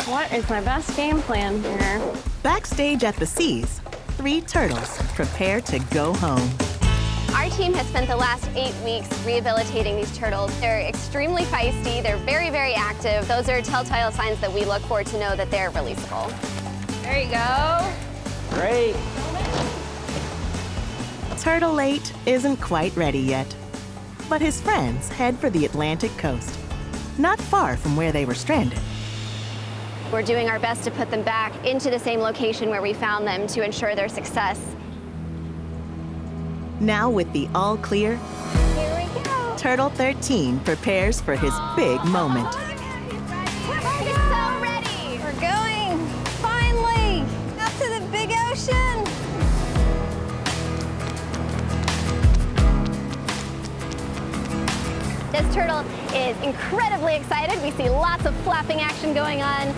What is my best game plan here? Backstage at the seas, 3 turtles prepare to go home. Our team has spent the last 8 weeks rehabilitating these turtles. They're extremely feisty, they're very, very active. Those are telltale signs that we look for to know that they're releasable. There you go. Great. Turtle 8 isn't quite ready yet, but his friends head for the Atlantic coast, not far from where they were stranded. We're doing our best to put them back into the same location where we found them to ensure their success. Now with the all clear, Here we go. Turtle 13 prepares for his big moment. He's so ready. We're going, finally, up to the big ocean. This turtle is incredibly excited. We see lots of flapping action going on.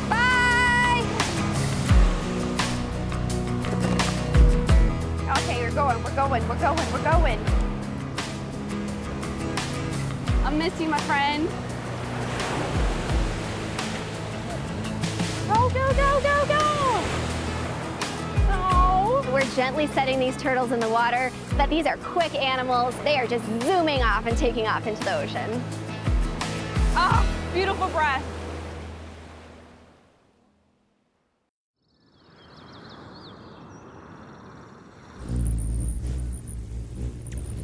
Bye. Okay, we're going. I'll miss you, my friend. Go, go, go, go, go! Oh. We're gently setting these turtles in the water, but these are quick animals. They are just zooming off and taking off into the ocean. Oh, beautiful breath.